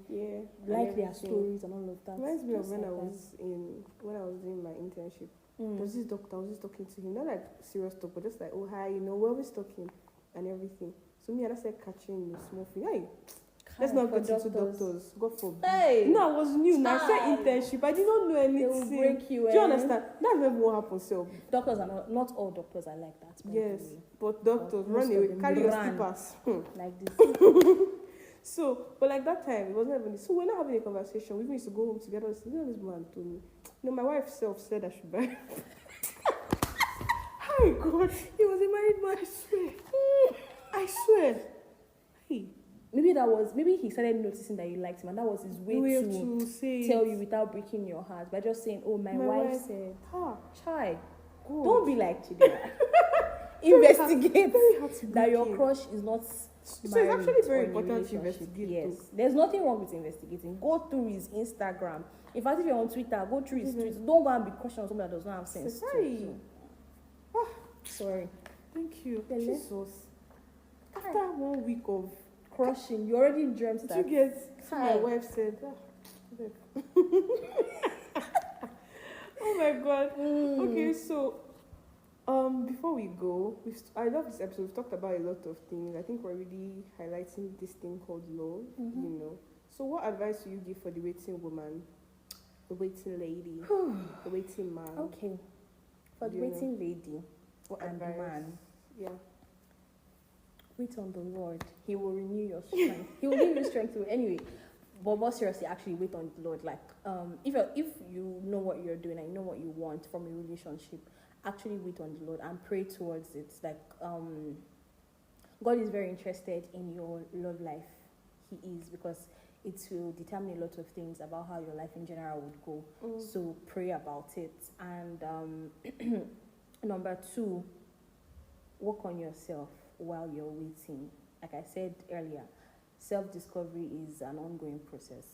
like their stories and all of that. Reminds me of when I was doing my internship. There was this doctor, I was just talking to him, not like serious talk, but just like, oh hi, we're always talking and everything. So me, I started catching the small thing. Hey, let's not go to doctors. God forbid. Hey, I was new. I said internship. I did not know anything. They will break you. Do you understand? That's never what happens. So doctors are not all doctors are like that. Yes, but doctors run away, carry your slippers like this. So, but like that time, it wasn't even. So we're not having a conversation. We used to go home together. This man told me. My wife self said I should buy. Hi God, he was a married man. I swear. Why? Maybe he started noticing that you liked him, and that was his way to say tell you without breaking your heart by just saying, "Oh, my wife said, child, God. don't be like Chidera." Investigate that your it. crush is not. So it's actually very important to investigate. Yes, there's nothing wrong with investigating. Go through his Instagram. In fact, if you're on Twitter, go through his tweets. Don't go and be questioning on something that does not have sense. Sorry. Sorry. Thank you. Pele. Jesus. After 1 week of crushing, you already dreamt that. You get my wife said. Oh my God. Okay, so before we go, I love this episode. We've talked about a lot of things. I think we're really highlighting this thing called love. You know. So what advice do you give for the waiting woman, the waiting lady, the waiting man? Okay. For the waiting lady and the man. Yeah. Wait on the Lord. He will renew your strength. He will give you strength to anyway. But more seriously, actually wait on the Lord. Like, if you know what you're doing and you know what you want from a relationship, actually wait on the Lord and pray towards it. Like, God is very interested in your love life. He is, because it will determine a lot of things about how your life in general would go. So pray about it. And number 2, work on yourself while you're waiting. Like I said earlier, self-discovery is an ongoing process.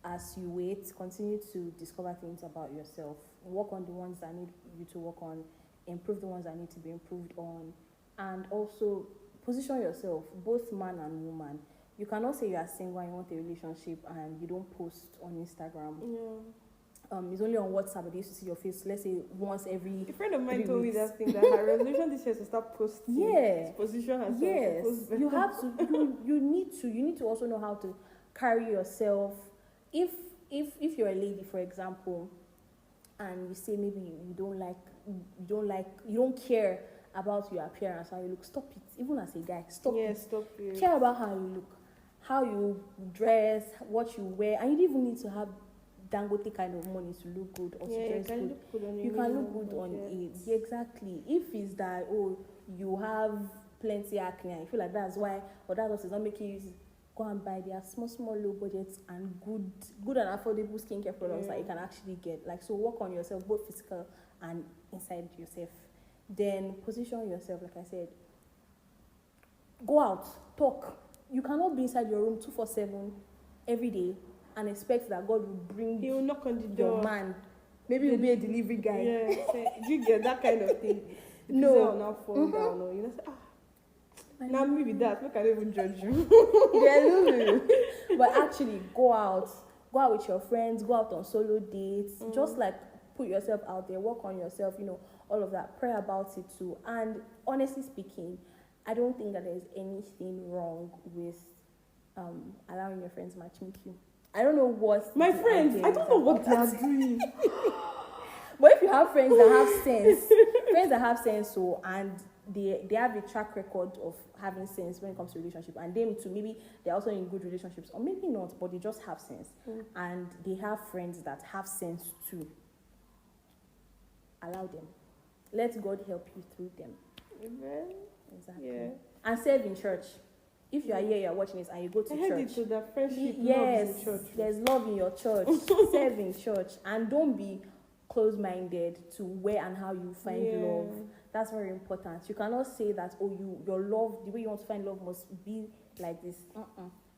As you wait, continue to discover things about yourself. Work on the ones that need you to work on, improve the ones that need to be improved on, and also position yourself, both man and woman. You cannot say you are single and you want a relationship and you don't post on Instagram. Yeah. It's only on WhatsApp that they used to see your face, let's say once every A friend of mine 3 told me weeks. that thing, that her resolution this year is to start posting. Yeah. To position herself. Yes. To post better. You have to. You need to also know how to carry yourself. If you're a lady, for example, and you say maybe you don't care about your appearance, how you look, stop it. Even as a guy, stop it. Stop it. Care about how you look, how you dress, what you wear, and you don't even need to have Dangote kind of money to look good or to dress good. You can look good on it. Yeah, exactly. If it's that, you have plenty acne and you feel like that's why, or that also is not making you go and buy their small low budgets and good and affordable skincare products that you can actually get. Like, so work on yourself, both physical and inside yourself. Then position yourself, like I said. Go out, talk. You cannot be inside your room 24/7 every day and expect that God will bring He will knock on the your door. man. Maybe he'll be a delivery guy. Yeah, you get that kind of thing. The No. pizza will not fall down, or you know, say, now maybe that. Look, I don't even judge you. Yeah, but actually, go out with your friends, go out on solo dates. Just like put yourself out there, work on yourself. All of that. Pray about it too. And honestly speaking, I don't think that there's anything wrong with allowing your friends matchmake you. I don't know what My friends, I don't know what they are doing. But if you have friends that have sense, and they have a track record of having sense when it comes to relationship, and them too, maybe they're also in good relationships, or maybe not, but they just have sense, and they have friends that have sense too. Allow them. Let God help you through them. Amen. Exactly. Yeah. And serve in church. If you are here, you're watching this, and you go to I church. heard it to that friendship. Yes, love is in church. there's love in your church. Serve in church, and don't be close-minded to where and how you find love. That's very important. You cannot say that your love, the way you want to find love must be like this.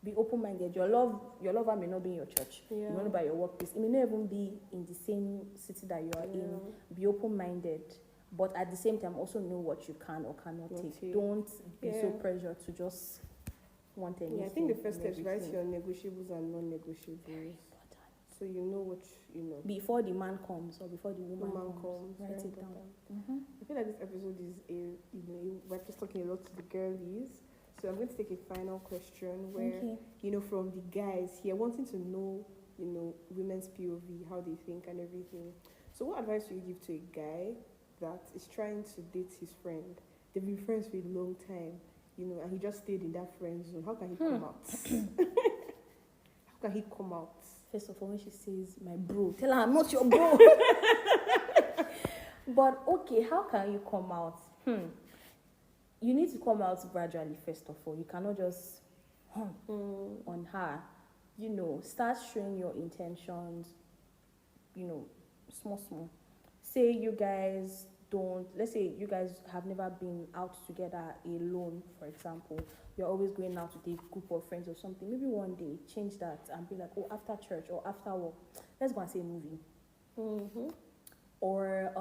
Be open-minded. Your lover may not be in your church. You may not be at your workplace. It may not even be in the same city that you are in. Be open-minded, but at the same time also know what you can or cannot take. Don't be so pressured to just want anything. Yeah, I think the first step is write your negotiables and non-negotiables. So you know what you know. Before the man comes or before the woman comes, write it down. I feel like this episode is we're just talking a lot to the girlies. So I'm going to take a final question where, from the guys here, wanting to know, women's POV, how they think and everything. So what advice do you give to a guy that is trying to date his friend? They've been friends for a long time, and he just stayed in that friend zone. How can he come out? How can he come out? First of all, when she says, my bro, tell her I'm not your bro. But okay, how can you come out? You need to come out gradually, first of all. You cannot just on her. Start showing your intentions, small. Say you guys let's say you guys have never been out together alone, for example. You're always going out with a group of friends or something. Maybe one day change that and be like, oh, after church or after work, let's go and see a movie. Or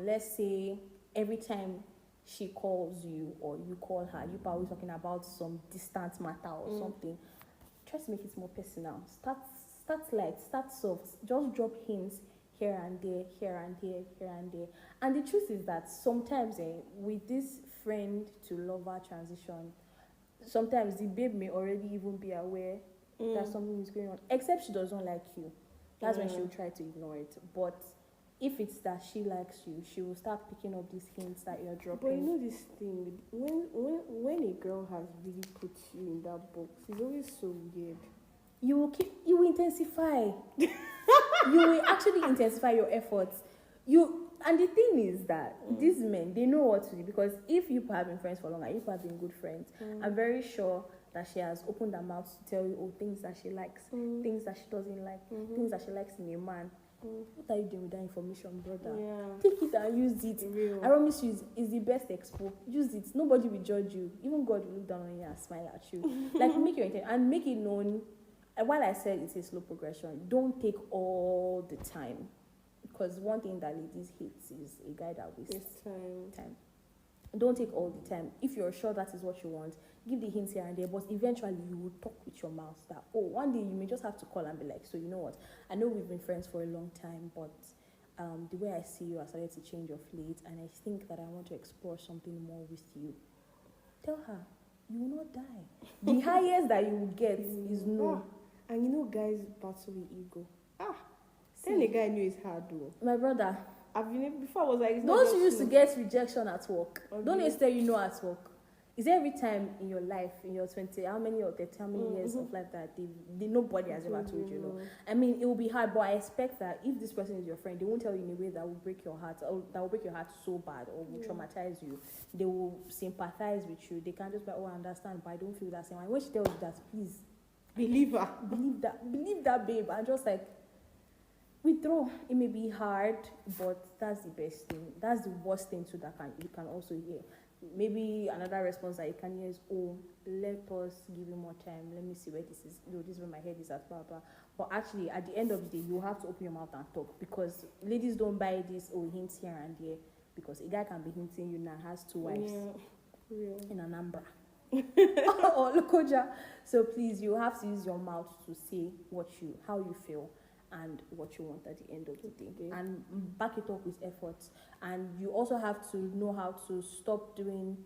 let's say every time she calls you or you call her, you are always talking about some distant matter or something. Try to make it more personal. Start light, start soft. Just drop hints here and there, here and there, here and there. And the truth is that sometimes with this friend to lover transition, sometimes the babe may already even be aware that something is going on, except she doesn't like you. That's when she'll try to ignore it. But if it's that she likes you, she will start picking up these hints that you're dropping. But you know this thing, when a girl has really put you in that box, it's always so weird. You will intensify. You will actually intensify your efforts. And the thing is that these men, they know what to do, because if you have been friends for long and you have been good friends, I'm very sure that she has opened her mouth to tell you things that she likes, things that she doesn't like, things that she likes in a man. What are you doing with that information, brother? Take it and use it. I promise you, it's the best expo. Use it. Nobody will judge you. Even God will look down on you and smile at you. Like, make your intent and make it known. And while I said it's a slow progression, don't take all the time. Because one thing that ladies hate is a guy that wastes time. Don't take all the time. If you're sure that is what you want, give the hints here and there, but eventually you will talk with your mouth that, one day you may just have to call and be like, so you know what, I know we've been friends for a long time, but the way I see you has started to change of late, and I think that I want to explore something more with you. Tell her, you will not die. The highest that you will get is no. And you know, guys battle with ego. Then the guy knew it's hard though. My brother, before I was like, those who used to get rejection at work, don't they tell you no at work? Is there every time in your life, in your 20, how many years of life that nobody has ever told you no? I mean, it will be hard, but I expect that if this person is your friend, they won't tell you in a way that will break your heart, or that will break your heart so bad, or will traumatize you. They will sympathize with you. They can't just be, I understand, but I don't feel that same. And when she tells you that, please believe her. Believe that, babe. And just like, withdraw. It may be hard, but that's the best thing. That's the worst thing too that you can also hear. Maybe another response that you can hear is, let us give you more time. Let me see where this is. This is where my head is at, blah, blah. But actually, at the end of the day, you have to open your mouth and talk, because ladies don't buy this, hints here and there, because a guy can be hinting you now, has 2 wives in Anambra or Lokoja. So please, you have to use your mouth to say how you feel and what you want at the end of the day, and back it up with efforts. And you also have to know how to stop doing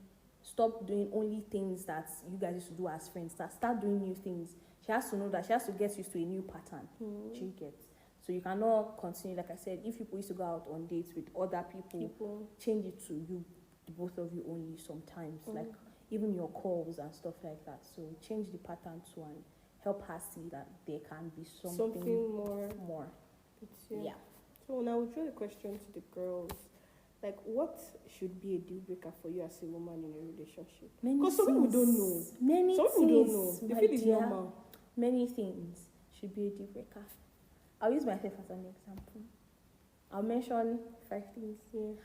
only things that you guys used to do as friends. Start doing new things. She has to know that she has to get used to a new pattern. She gets. So you cannot continue, like I said, if people used to go out on dates with other people, change it to you, both of you only sometimes, like even your calls and stuff like that. So change the pattern to and help her see that there can be something more. Yeah. So now we'll throw the question to the girls. Like, what should be a deal breaker for you as a woman in a relationship? Because some people don't know. Some people don't know. They feel it's normal. Many things should be a deal breaker. I'll use myself as an example. I'll mention 5 things.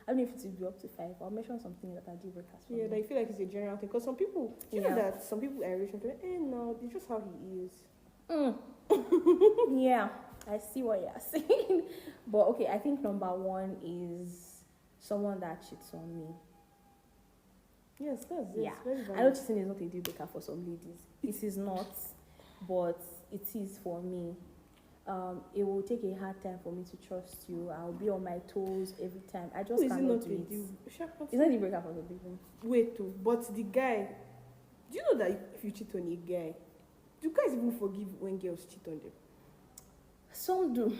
I don't know if it will be up to 5. I'll mention something that are deal breakers for me. That you feel like it's a general thing. Because some people, you know that some people are relationship, no, it's just how he is. Yeah, I see what you're saying. But okay, I think number 1 is someone that cheats on me. Yes, that's very valid. I know cheating is not a deal breaker for some ladies. It is not, but it is for me. It will take a hard time for me to trust you. I'll be on my toes every time. I just cannot do it. It's not a deal breaker for some people. Wait, but the guy, do you know that if you cheat on a guy, do guys even forgive when girls cheat on them? Some do.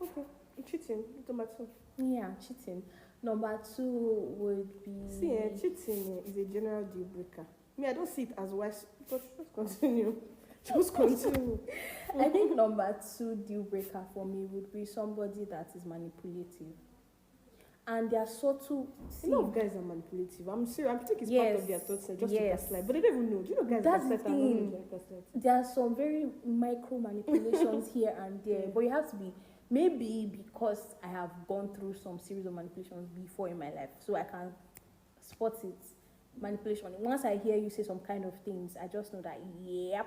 Okay, cheating, number 2. Yeah, cheating. Number 2 would be... See, cheating is a general deal breaker. I don't see it as wise. Just continue. I think number 2 deal breaker for me would be somebody that is manipulative. and they are subtle. A lot of guys are manipulative. I'm serious. I think it's part of their thoughts just to gaslight. But they don't even know. Do you know guys That's the gaslight and thing. don't know gaslight? There are some very micro manipulations here and there, but you have to be, maybe because I have gone through some series of manipulations before in my life, so I can spot it. Manipulation. Once I hear you say some kind of things, I just know that, yep.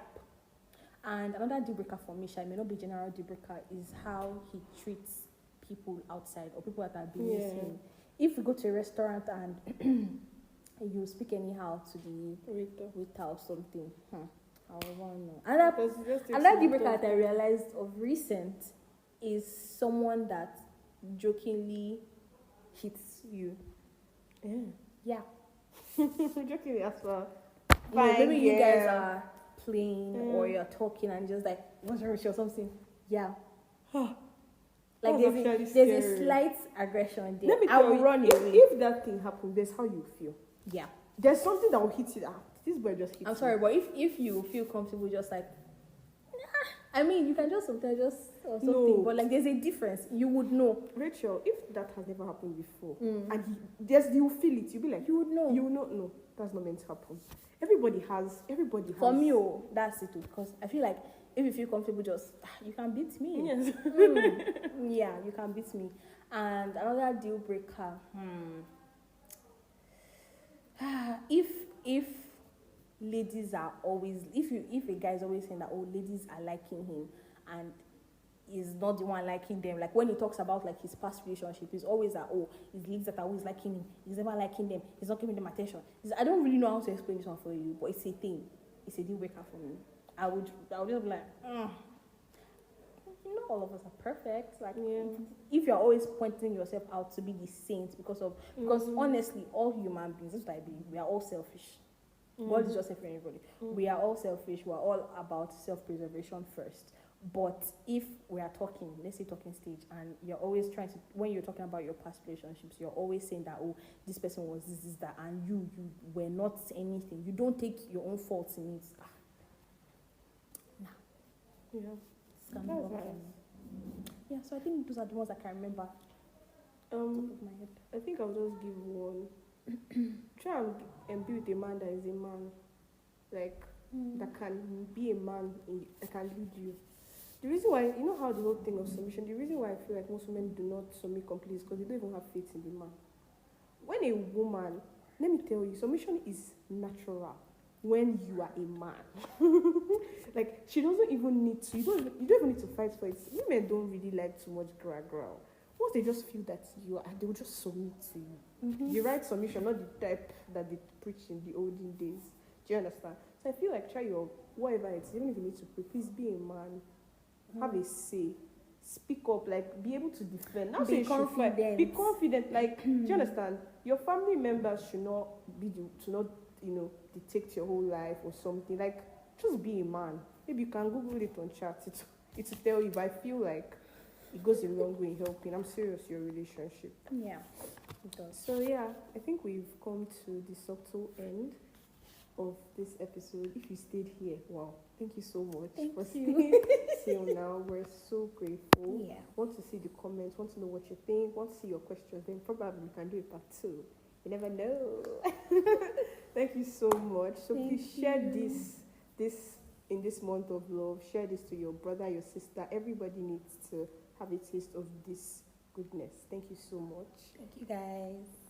And another deal breaker for me, it may not be general deal breaker, is how he treats people outside or people that are beneath him. If we go to a restaurant and you speak anyhow to the waiter or something, I want to know. Another deal breaker that I realized of recent is someone that jokingly hits you. Yeah. Jokingly as well. Maybe you guys are playing or you're talking and just like, what's wrong with you or something? Yeah. Like there's a slight aggression there. I will run away. If that thing happens, that's how you feel. Yeah. There's something that will hit you. This boy just hit I'm sorry, but if you feel comfortable, just like, I mean, you can just sometimes just or something, but like there's a difference. You would know. Racheal, if that has never happened before, and you feel it, you'll be like, you would know. You will not know. That's not meant to happen. Everybody has. For me, that's it too. Because I feel like if you feel comfortable, just you can beat me. Yes. Yeah, you can beat me. And another deal breaker. If ladies are always, if a guy is always saying that, oh, ladies are liking him, and is not the one liking them, like when he talks about like his past relationship, he's always that, oh, it's ladies that are always liking him, he's never liking them, he's not giving them attention. I don't really know how to explain this one for you, but it's a thing. It's a deal breaker for me. I would just be like, not all of us are perfect. Like, if you're always pointing yourself out to be the saint because honestly, all human beings, that's what I believe, we are all selfish. God is just selfish for everybody. We are all selfish. We're all about self-preservation first. But if we are talking, let's say talking stage, and you're always trying to, when you're talking about your past relationships, you're always saying that, oh, this person was this, that, and you were not anything. You don't take your own faults in it. Yeah. That's nice. Yeah, so I think those are the ones I can remember. Top of my head. I think I'll just give one. Try and be with a man that is a man, like that can be a man, that can lead you. The reason why, you know how the whole thing of submission, the reason why I feel like most women do not submit completely is because they don't even have faith in the man. When a woman, let me tell you, submission is natural when you are a man. Like, she doesn't even need to, you don't even need to fight for it. Women don't really like too much gra-gra. Once they just feel that you are, they will just submit to you. The right submission, not the type that they preach in the olden days. Do you understand? So I feel like try your, whatever it is, even if you need to pray, please be a man. Have a say, speak up, like be able to defend. Not be confident. Be confident. Like, do you understand? Your family members should not dictate your whole life or something. Like, just be a man. Maybe you can Google it on chat. It will tell you. But I feel like it goes a long way in helping. I'm serious, your relationship. Yeah, it does. So yeah, I think we've come to the subtle end of this episode. If you stayed here, wow, thank you so much for staying till now. We're so grateful. Yeah. Want to see the comments, want to know what you think, want to see your questions, then probably we can do a part 2. You never know. Thank you so much. So please share this in this month of love. Share this to your brother, your sister. Everybody needs to have a taste of this goodness. Thank you so much. Thank you guys.